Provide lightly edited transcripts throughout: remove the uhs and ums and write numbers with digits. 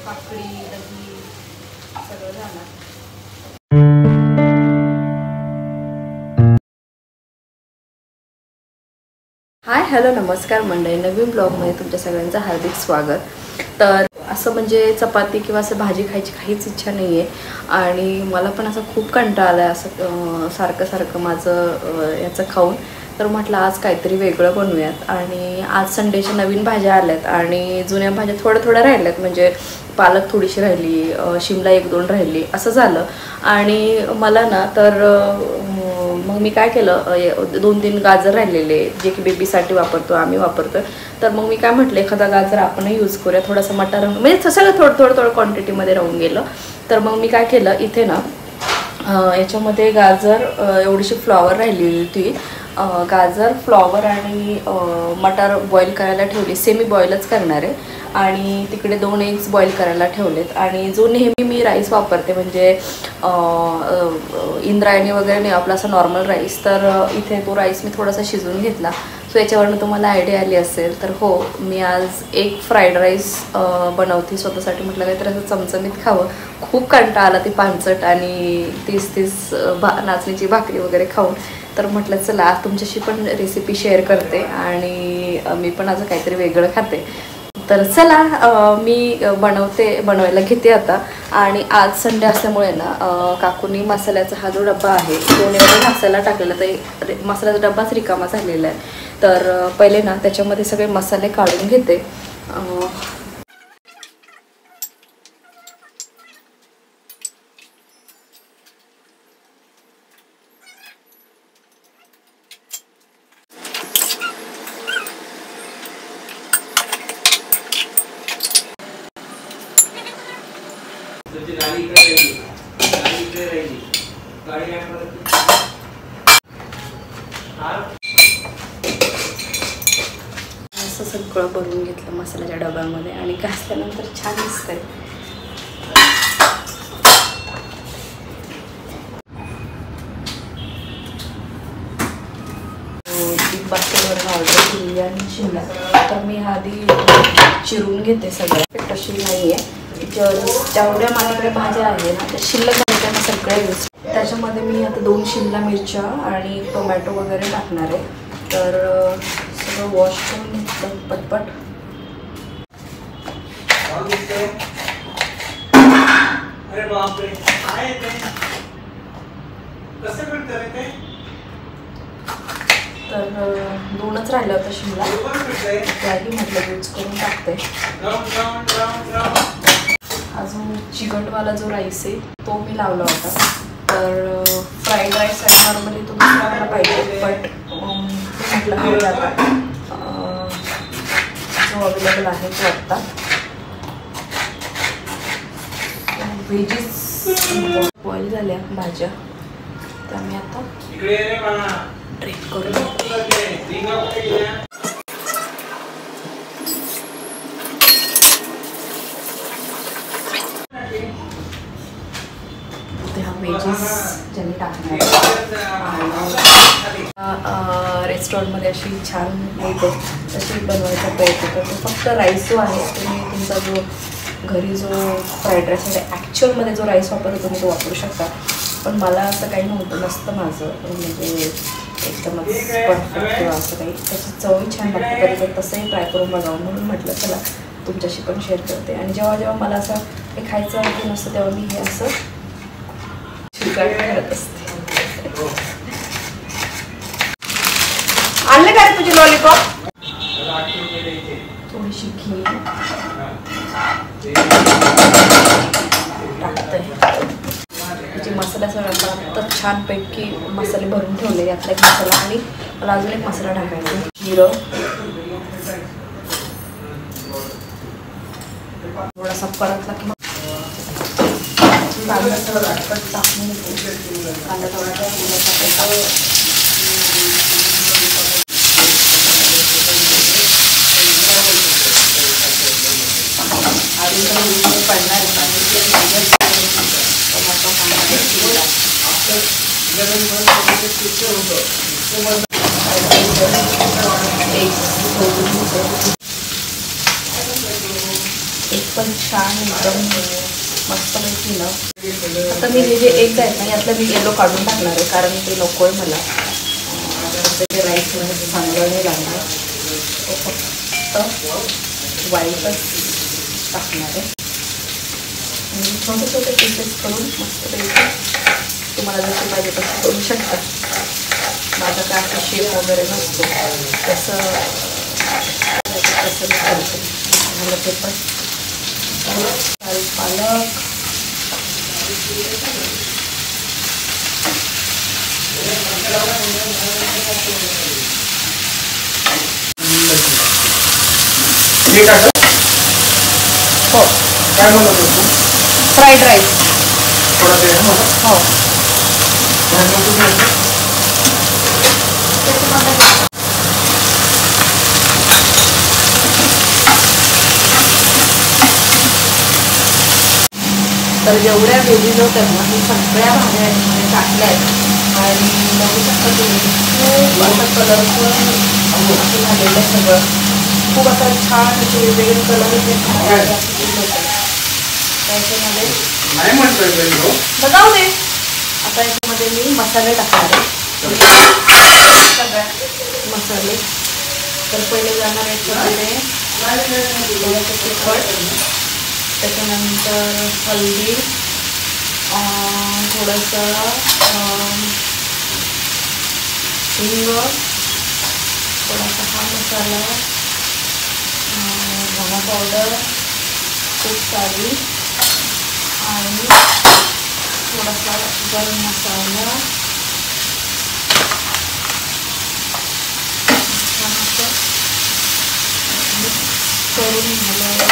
काकडी दही सगळं झालं. हाय हॅलो नमस्कार मंडळी, नवीन ब्लॉगमध्ये तुमच्या सगळ्यांचं हार्दिक स्वागत. तर असं म्हणजे चपाती किंवा असं भाजी खायची काहीच इच्छा नाही आहे आणि मला पण असं खूप कंटाळा आला आहे असं सारखं सारखं माझं याचं खाऊन. तर म्हटलं आज काहीतरी वेगळं बनवूयात. आणि आज संडेच्या नवीन भाज्या आल्यात आणि जुन्या भाज्या थोड्या राहिल्यात. म्हणजे पालक थोडीशी राहिली, शिमला 1-2 राहिली असं झालं. आणि मला ना तर मग मी काय केलं, 2-3 गाजर राहिलेले जे की बेबीसाठी वापरतो, आम्ही वापरतो. तर मग मी काय म्हटलं एखादा गाजर आपणही यूज करूया. थोडासा मटार म्हणजे सगळं थोडं क्वांटिटीमध्ये राहून गेलं. तर मग मी काय केलं इथे ना याच्यामध्ये गाजर एवढीशी फ्लॉवर राहिलेली होती. गाजर फ्लॉवर आणि मटार बॉईल करायला ठेवली. सेमी बॉईलच करणार आहे. आणि तिकडे 2 एग्स बॉईल करायला ठेवलेत. आणि जो नेहमी मी राईस वापरते म्हणजे इंद्रायणी वगैरे नाही, आपला असा नॉर्मल राईस, तर इथे तो राईस मी थोडासा शिजवून घेतला. सो याच्यावरनं तुम्हाला आयडिया आली असेल. तर हो, मी आज एक फ्राईड राईस बनवते स्वतःसाठी. म्हटलं काहीतरी असं चमचमीत खावं. खूप कंटाळा आला ती पानचट आणि 30 नाचणीची भाकरी वगैरे खाऊन. तर म्हटलं चला तुमच्याशी पण रेसिपी शेअर करते आणि मी पण आज काहीतरी वेगळं खाते. तर चला मी बनवायला घेते आता. आणि आज संडे असल्यामुळे ना काकूनी मसाल्याचा हा जो डब्बा आहे तो एवढा मसाला टाकलेला, तर मसाल्याचा डब्बाच रिकामा झालेला आहे. तर पहिले ना त्याच्यामध्ये सगळे मसाले काढून घेते. असं सगळं भरून घेतलं मसाल्याच्या डब्यामध्ये आणि घासल्यानंतर छान दिसतंय. बास्केटवरून ऑर्डर केली आणि शिमला. तर मी आधी चिरून घेते सगळ्या. कशी नाही आहे जेवढ्या माझ्याकडे भाज्या आहे ना त्या शिल्लक भाज्या मी सगळ्या यूज. त्याच्यामध्ये मी आता 2 शिमला मिरच्या आणि टोमॅटो वगैरे टाकणार आहे. तर सगळं वॉश करून घेतलं पटपट. तर 2च राहिलं होतं शिमला, त्याही म्हटलं यूज करून टाकते. अजून चिकटवाला जो राईस आहे तो मी लावला होता. तर फ्राईड राईस नॉर्मली तो दुसरा पाहिजे, बट म्हटलं हवे आता जो अवेलेबल आहे तो आत्ता. व्हेजीस बॉईल झाल्या भाज्या, त्या मी आता ड्रेप करून हा व्हेजीस ज्यांनी टाकणार. रेस्टॉरंटमध्ये अशी छान मिळते तशी बनवायचा प्रयत्न करतो. फक्त राईस जो आहे तुम्ही तुमचा जो घरी जो फ्राईड राईस आहे ॲक्च्युअलमध्ये जो राईस वापरतो तुम्ही तो वापरू शकता. पण मला असं काही नसतं माझं, म्हणजे एकदमच परफेक्ट किंवा असं काही. त्याची चवही छान लागते. कधी तर तसंही ट्राय करून बघावं म्हणून म्हटलं चला तुमच्याशी पण शेअर करते. आणि जेव्हा मला असं हे खायचं हे नसतं तेव्हा मी हे असं चिकट करत असते. आणले काय तुझे लॉलीपॉप? थोडीशी घी टाकते. म्हणजे मसाल्याचा डब्बा तर छानपैकी मसाले भरून ठेवले. यातला एक मसाला आणि मला अजून एक मसाला टाकायचा. जिरं थोडासा परतला की कांदा थोडा टाकून कांदा थोडा पडणार टोमॅटो एक पण छान एकदम मस्तपैकी ना. आता मी हे जे एग आहेत ना यातलं मी येलो काढून टाकणार आहे कारण ते नको आहे मला. ते राईस चांगलं नाही लागणार. फक्त व्हाईटच टाकणार आहे आणि छोटे छोटे पीसेस करून मस्तपैकी तुम्हाला जसे पाहिजे तसं करू शकता. माझा काय असं शेप वगैरे नसतो तसं मी करते. झालं ते पण पालक हो काय म्हणत होतो फ्राईड राईस थोडा ते हो तर जेवढ्या व्हेजीज होत्या ना मी सगळ्या भाज्या याच्यामध्ये टाकल्या आहेत आणि बघू शकता तुम्ही खूप असं कलरफुल असं झालेलं आहे सगळं. खूप असं छान असे वेगवेगळे कलर त्याच्यामध्ये बघाव दे. आता याच्यामध्ये मी मसाले टाकणार आहे सगळ्या मसाले. तर पहिले जाणार याच्यामध्ये तिखट, त्याच्यानंतर हळदी, थोडंसं हिंग, थोडासा हा मसाला, धना पावडर खूप सारी आणि थोडासा गरम मसाला करून घालायला.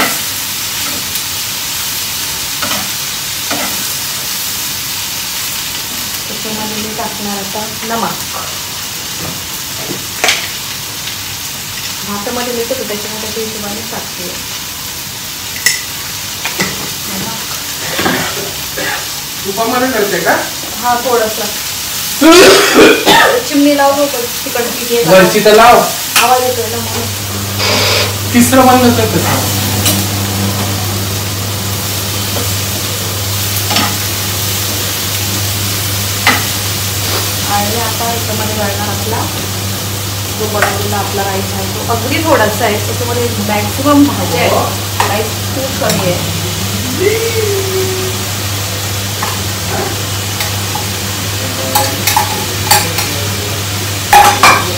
त्याच्यामध्ये मी टाकणार आता नमक. भातामध्ये मिळत होतं त्याच्यामध्ये ते हिशोबाने टाकते नमक. तुपामध्ये करते का? हा थोडंसं चिमणी लावतो तिकडची वरची तर लाव. आवाज येतोय ना म्हणून. तिसरं बंद करते. आणि आता याच्यामध्ये घालणार आपला जो बनवलेला आपला राईस आहे तो अगदी थोडासा आहे. त्याच्यामध्ये मॅक्सिमम भाज्या आहे, राईस खूप कमी आहे.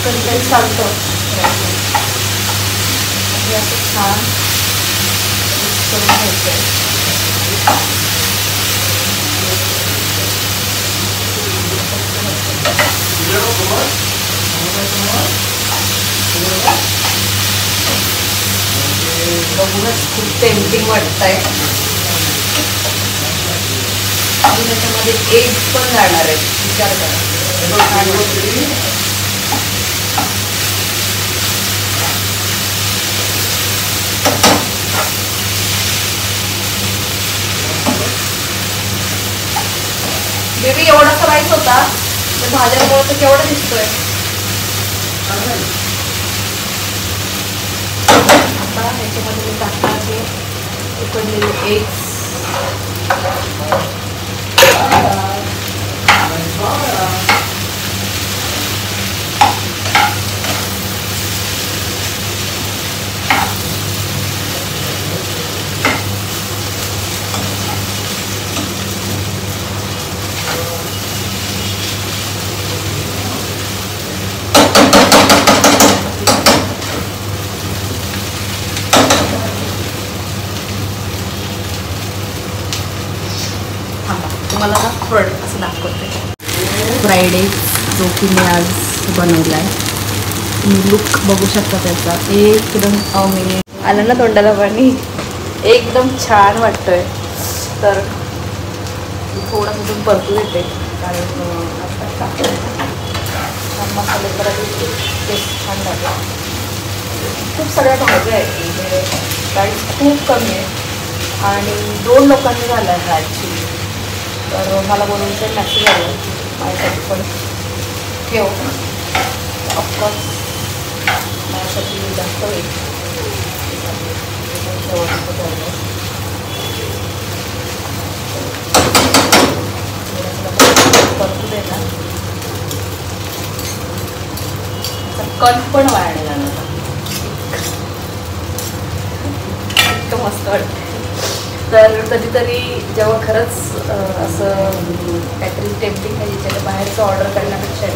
कधी काही चालतं असं छान मिक्स करून घ्यायचं आहे. बघूनच खूप टेम्पटिंग वाटतंय. आणि त्याच्यामध्ये एग पण जाणार आहे, विचार करा. बेबी एवढासा राईस होता तर भाज्यांमुळे तर केवढा दिसतोय. आता ह्याच्यामध्ये मी टाकणार हे उकडलेले एग्स. तुम्हाला ना फ्रंट असं दाखवते. फ्राईड एग जो की मी आज बनवला आहे. तुम्ही लुक बघू शकता त्याचा. एकदम अमेझिंग आलं ना तोंडाला पाणी. एकदम छान वाटतोय. तर थोडंसं तुम्ही परतू येते कारण छान मसाले परत टेस्ट छान लागला. खूप सगळ्या भाज्या आहेत. राईस खूप कमी आहे आणि 2 लोकांनी झालं आहे ॲक्च्युली. तर मला बोलूनचं मेसेज आलं माझ्यासाठी पण ठेव. ऑफकोर्स माझ्यासाठी जास्त वेळ ठेवायचं. कण पण वाढला ना, इतकं मस्त वाटतं. तर कधीतरी जेव्हा खरंच असं काहीतरी टेम्पटिंग आहे ज्याच्याकडे बाहेरचं ऑर्डर करण्यापेक्षा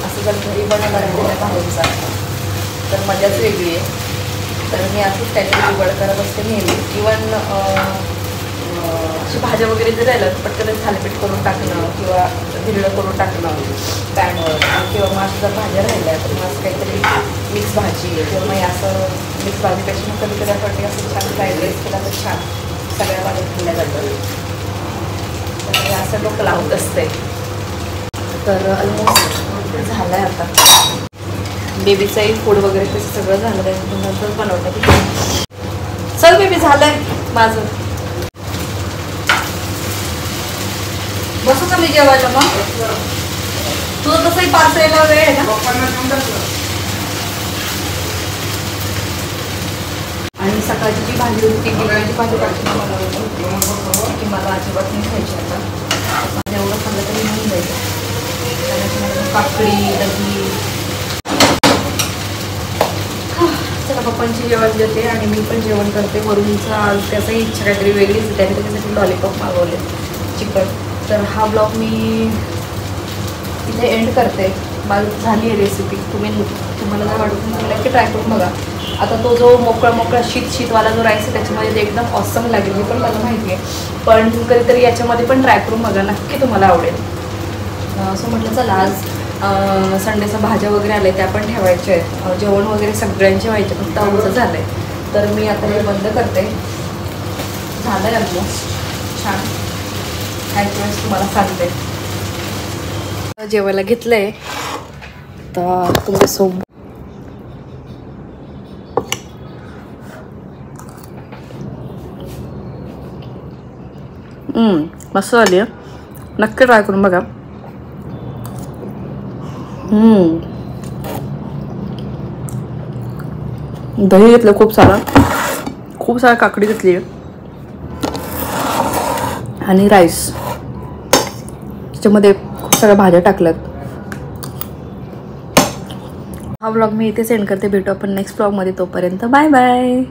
असं जर घरी बनवलं राहिलेलं बाहेरचा तर मजाच वेगळी आहे. तर मी असंच काहीतरी उघड करत असते नेहमी. इवन अशी भाज्या वगैरे जर राहिलं पटकन थालीपीठ करून टाकणं किंवा धिरडं करून टाकणं पॅनवर, किंवा मग असं जर भाज्या राहिल्या तर मग असं काहीतरी मिक्स भाजी किंवा मग असं मिक्स भाजीपेक्षा मग कधी असं वाटते असं छान फ्राईड राईस केला तर छान सगळ्या भाज्या खाल्ल्या जातात. तर मी असं डोकं लावत असते. तर ऑलमोस्ट झालं आहे आता. बेबीचंही फूड वगैरे ते सगळं झालं आहे, नंतर बनवतं की चल बेबी झालं आहे माझं. बसू का मी जेवायला मग? तुझं तसंही पाच यायला वेळ आहे ना. आणि सकाळची जी भाजी होती ती गिरण्याची भाजी टाकली मला होती की मला अजिबात नाही खायची आता. माझं एवढं खाल्लं तरी होऊन जायचं. त्याच्यामध्ये काकडी दही. चला पप्पांची जेवण देते आणि मी पण जेवण करते. वरूनचं आज त्याचाही इच्छा काहीतरी वेगळीच, त्याने त्याच्यासाठी लॉलीपॉप मागवले चिकन. तर हा ब्लॉग मी इथे एंड करते. मला झाली आहे रेसिपी. तुम्हाला जर वाटत तुम्ही नक्की ट्राय करून बघा. आता तो जो मोकळा शीतवाला जो राईस आहे त्याच्यामध्ये ते एकदम ऑसम लागेल, हे पण मला माहिती आहे. पण कधीतरी याच्यामध्ये पण ट्राय करून बघा, नक्की तुम्हाला आवडेल. असं म्हटलं चला आज संडेचं भाज्या वगैरे आले त्या पण ठेवायचे आहेत. जेवण वगैरे सगळ्यांचे व्हायचे, फक्त आमचं झालं आहे. तर मी आता हे बंद करते. झालं आहे ऑलमोस्ट छान. ह्याच वेळेस तुम्हाला सांगते. जेवायला घेतलं आहे तर तुमच्यासोबत मस्त झाली आहे. नक्की ट्राय करून बघा. दही घेतलं खूप सारा काकडी घेतली आहे आणि राईस, त्याच्यामध्ये खूप साऱ्या भाज्या टाकल्यात. हा ब्लॉग मी इथे सेंड करते. भेटू आपण नेक्स्ट ब्लॉगमध्ये. तोपर्यंत बाय बाय.